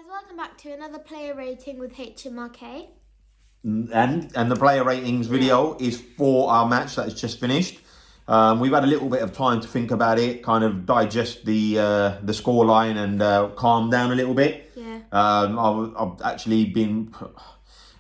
guys, welcome back to another player rating with HMRK. And the player ratings video is for our match that has just finished. We've had a little bit of time to think about it, kind of digest the scoreline and calm down a little bit. Yeah. I've actually been,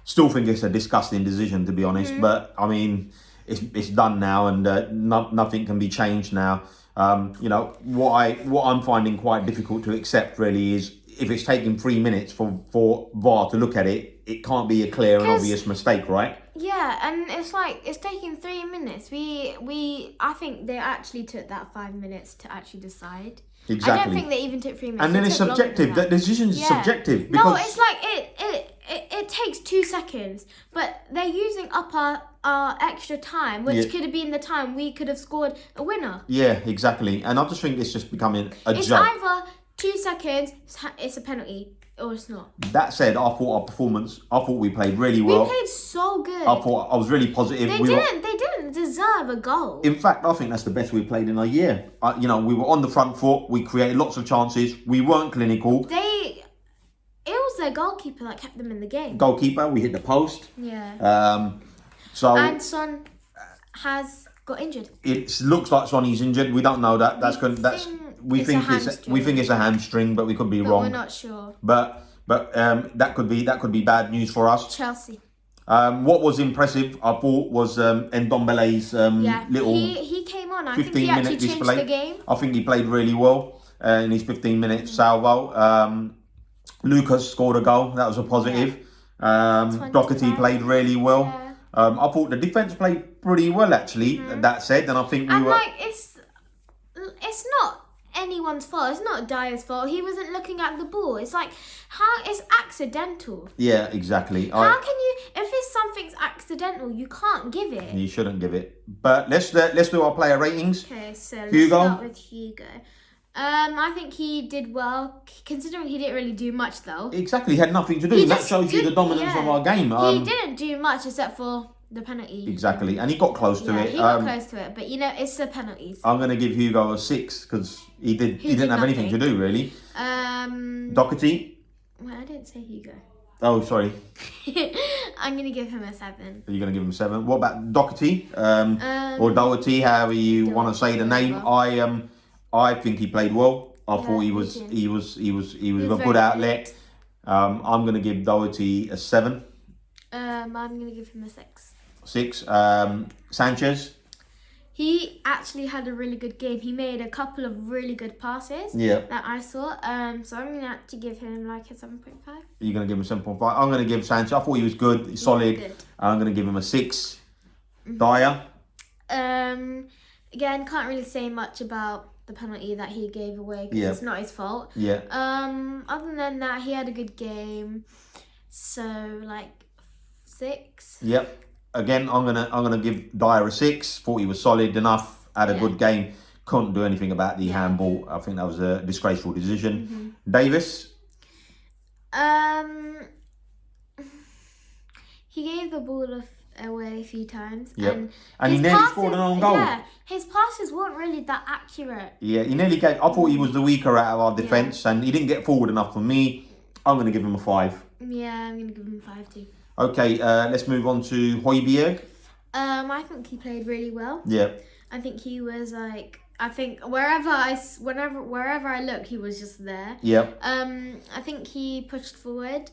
still think it's a disgusting decision, to be honest. But I mean, it's done now, and nothing can be changed now. What I'm finding quite difficult to accept really is if it's taking 3 minutes for VAR to look at it, it can't be a clear and obvious mistake, right? Yeah, and it's like it's taking 3 minutes. I think they actually took that 5 minutes to actually decide. Exactly. I don't think they even took 3 minutes. And then it's subjective. That decision is subjective. No, Because it's like it takes 2 seconds, but they're using up our extra time, which could have been the time we could have scored a winner. Yeah, exactly. And I just think it's just becoming a It's joke. either 2 seconds, it's a penalty, or it's not. That said, I thought our performance, I thought we played really well. We played so good. I thought I was really positive. They didn't deserve a goal. In fact, I think that's the best we played in a year. We were on the front foot. We created lots of chances. We weren't clinical. It was their goalkeeper that kept them in the game. Goalkeeper, we hit the post. Yeah. And Son has got injured. It looks like Sonny's injured. We don't know that. We think it's a hamstring, but we could be wrong. We're not sure. But that could be bad news for us. Chelsea. What was impressive, I thought, was Ndombele's little he came on. I think 15 he actually minute changed display. the game. I think he played really well in his 15 minute salvo. Lucas scored a goal. That was a positive. Doherty played really well. Yeah. I thought the defence played pretty well, actually. That said, and I think it's not anyone's fault. It's not Dyer's fault. He wasn't looking at the ball. It's like it's accidental. Yeah, exactly. How can you? If something's accidental, you can't give it. You shouldn't give it. But let's do our player ratings. Okay, so let's Hugo? start with Hugo. I think he did well, considering he didn't really do much though. Exactly, he had nothing to do. That shows you the dominance of our game. He didn't do much except for the penalty. Exactly, and he got close to it. He got close to it, but it's the penalties. I'm going to give Hugo a 6 because he didn't have anything to do really. Doherty. Well, I didn't say Hugo. Oh, sorry. I'm going to give him a 7. You're going to give him a 7. What about Doherty? Or Doherty, however you want to say the name. I think he played well. I thought he was a good outlet. I'm going to give Doherty a 7. I'm going to give him a 6. 6. Sanchez. He actually had a really good game. He made a couple of really good passes that I saw. So I'm going to have to give him like a 7.5. You're going to give him 7.5. I'm going to give Sanchez. I thought he was good, solid. Good. I'm going to give him a 6. Dyer. Again, can't really say much about the penalty that he gave away because it's not his fault. Yeah. Other than that, he had a good game. So like 6. Yep. Again, I'm gonna give Dyer a 6. Thought he was solid enough. Had a good game. Couldn't do anything about the handball. I think that was a disgraceful decision. Davis. He gave the ball away a few times. Yep. And he nearly scored an own goal. Yeah, his passes weren't really that accurate. Yeah, he nearly gave. I thought he was the weaker out of our defence, and he didn't get forward enough for me. I'm going to give him a 5. Yeah, I'm going to give him a 5 too. Okay, let's move on to Højbjerg. I think he played really well. Yeah. I think he was like. I think wherever I looked, he was just there. Yeah. I think he pushed forward.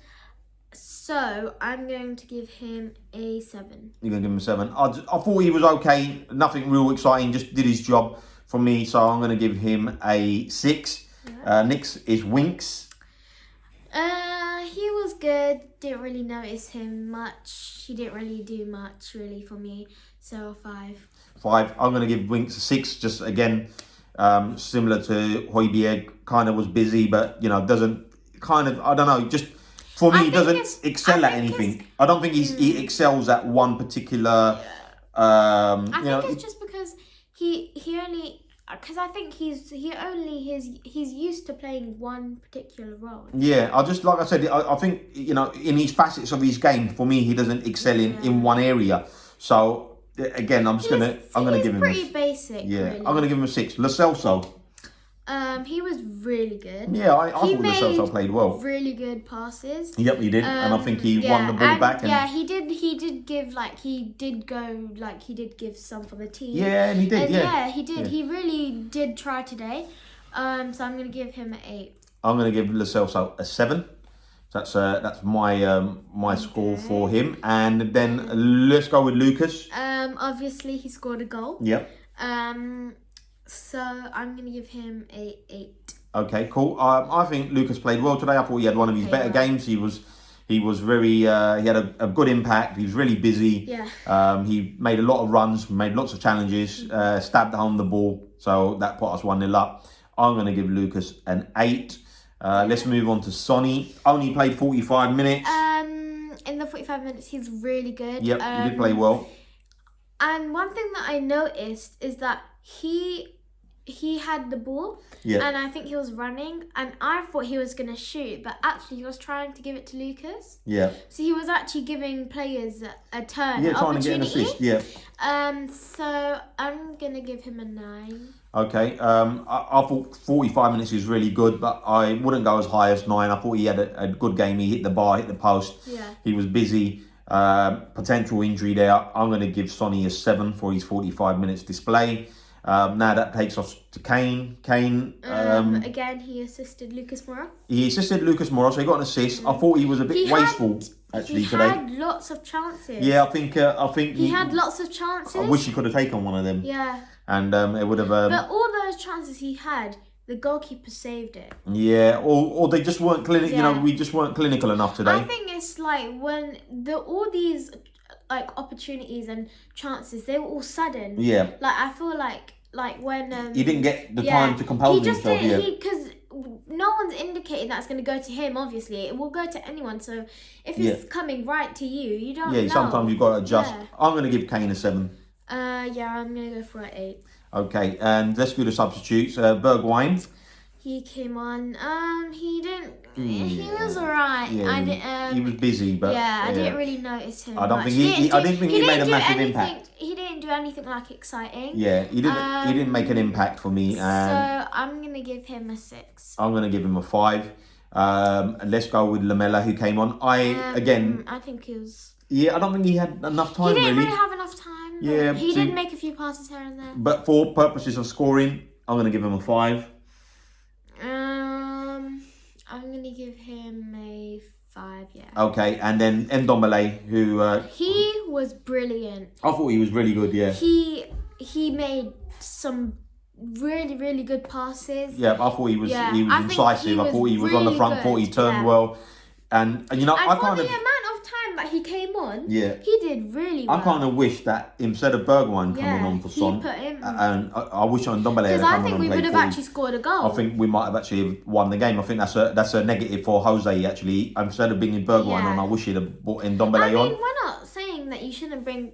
So I'm going to give him a 7. You're going to give him a 7. I thought he was okay. Nothing real exciting. Just did his job for me. So I'm going to give him a 6. Yeah. Next is Winks. He was good. Didn't really notice him much. He didn't really do much really for me. So 5. 5. I'm going to give Winks a 6. Just again, similar to Højbjerg. Kind of was busy, but doesn't I don't know. Just for me, he doesn't excel at anything. I don't think he excels at one particular. I think it's just because he only. Because I think he's used to playing one particular role. Yeah, like I said, I think in his facets of his game, for me, he doesn't excel in one area. So again, I'm gonna give him. Pretty basic. Yeah, really. I'm gonna give him a 6. Lo Celso. He was really good. Yeah, I thought Lo Celso played well. Really good passes. Yep, he did, and I think he won the ball back. And yeah, he did. He did give he did give some for the team. Yeah, and he did. He did. Yeah. He really did try today. So I'm gonna give him an 8. I'm gonna give Lo Celso a 7. That's my my score for him. And then let's go with Lucas. Obviously he scored a goal. Yep. So I'm gonna give him a 8. Okay, cool. I think Lucas played well today. I thought he had one of his better games. He was very. He had a good impact. He was really busy. Yeah. He made a lot of runs, made lots of challenges, stabbed home the ball. So that put us 1-0 up. I'm going to give Lucas an 8. Let's move on to Sonny. Only played 45 minutes. In the 45 minutes, he's really good. Yep, he did play well. And one thing that I noticed is that he had the ball, and I think he was running, and I thought he was going to shoot, but actually he was trying to give it to Lucas. Yeah. So he was actually giving players a turn, trying to get an assist. Yeah. So I'm going to give him a 9. Okay. I thought 45 minutes is really good, but I wouldn't go as high as 9. I thought he had a good game. He hit the bar, hit the post. Yeah. He was busy. Potential injury there. I'm going to give Sonny a 7 for his 45 minutes display. Now that takes us to Kane. Kane. Again, he assisted Lucas Moura. He assisted Lucas Moura, so he got an assist. I thought he was a bit wasteful today. He had lots of chances. Yeah, I think he had lots of chances. I wish he could have taken one of them. Yeah. And it would have. But all those chances he had, the goalkeeper saved it. Yeah, or they just weren't clinical. You know, we just weren't clinical enough today. I think it's like when all these opportunities and chances, they were all sudden. Yeah. Like I feel like when he didn't get the time to compose himself. Yeah. Because no one's indicating that it's going to go to him. Obviously, it will go to anyone. So if it's coming right to you, you don't know. Yeah, sometimes you've got to adjust. Yeah. I'm going to give Kane a 7. Yeah, I'm going to go for an 8. Okay, and let's do the substitutes. Bergwijn. He came on. He didn't. He was alright. Yeah, he was busy, but I didn't really notice him. I don't think he made a massive impact. He didn't do anything exciting. Yeah, he didn't. He didn't make an impact for me. And so I'm gonna give him a 6. I'm gonna give him a 5. And let's go with Lamela, who came on. I think he was. Yeah, I don't think he had enough time. He didn't really have enough time. Yeah, he did make a few passes here and there. But for purposes of scoring, I'm gonna give him a 5. I'm gonna give him a 5. Yeah. Okay, and then Ndombele, who he was brilliant. I thought he was really good. Yeah. He made some really, really good passes. Yeah, I thought he was incisive. I thought he was really on the front foot. He turned well, and for the amount of time that he came on, he did really well. I kind of wish that instead of Bergwijn coming on for Son, and I wish Ndombele had come on and played. Because I think we would have actually scored a goal. I think we might have actually won the game. I think that's a negative for Jose actually. Instead of bringing Bergwijn on, I wish he'd have brought Ndombele on. I mean, we're not saying that you shouldn't bring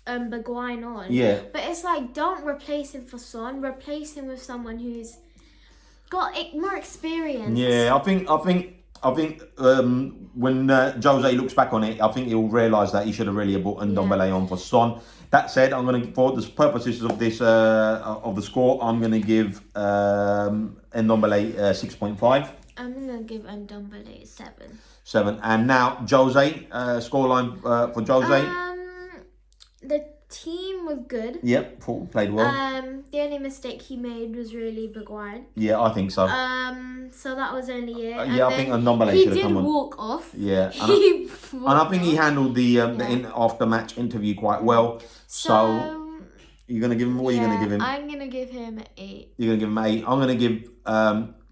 Bergwijn on. Yeah. But it's don't replace him for Son. Replace him with someone who's got more experience. Yeah, I think when Jose looks back on it, I think he'll realise that he should have really brought Ndombele on for Son. That said, I'm going to, for the purposes of this of the score, I'm going to give Ndombele 6.5. I'm going to give Ndombele 7. 7. And now Jose, scoreline for Jose. The team was good. Yep, thought we played well. The only mistake he made was really Bergwijn. Yeah, I think so. So that was only it. I think Ndombele should have come on. He did walk off. Yeah, and I think he handled the after match interview quite well. So you're gonna give him. What are you gonna give him? I'm gonna give him 8. You're gonna give him 8. I'm gonna give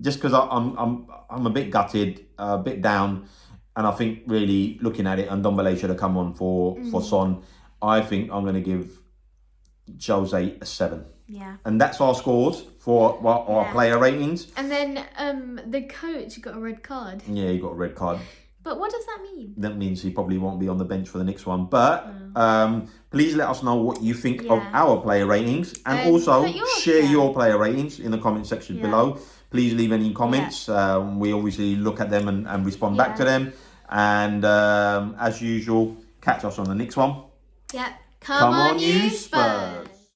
just because I'm a bit gutted, a bit down, and I think really looking at it, Ndombele should have come on for Son. I think I'm going to give Jose a 7. Yeah. And that's our scores for our player ratings. And then the coach got a red card. Yeah, he got a red card. But what does that mean? That means he probably won't be on the bench for the next one. But please let us know what you think of our player ratings. And also share your player ratings in the comment section below. Please leave any comments. We obviously look at them and respond back to them. And as usual, catch us on the next one. Yep. Come on, you Spurs!